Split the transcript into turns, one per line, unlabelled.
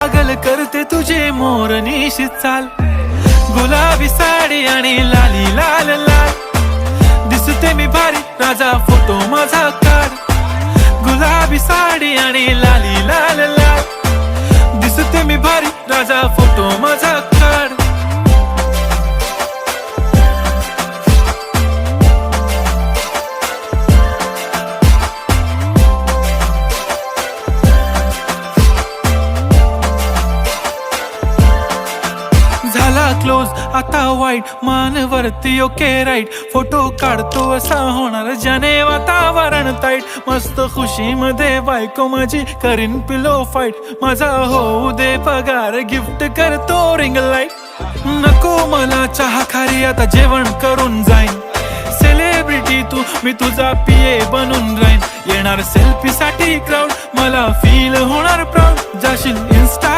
पागल करते तुझे मोरनीशी चाल, गुलाबी साडी आणि लाली लाल लाल. दिसते मी भारी राजा फोटो माझा काढ, गुलाबी साडी आणि लाली लाल लाल. दिसते मी भारी राजा फोटो माझा काढ. झाला क्लोज आता वाईट, मानवरती ओके राईट. फोटो काढतो असा होणार ज्याने वातावरण ताईट. मस्त खुशी मध्ये बायको माझी करीन पिलो फाईट. माझा होऊ दे पगार गिफ्ट करतो रिंग लाईट. नको मला चहा खारी आता जेवण करून जाईन. सेलिब्रिटी तू मी तुझा पिये बनून राहीन. येणार सेल्फी साठी क्राऊड मला फील होणार प्राऊड. जाशील इन्स्टा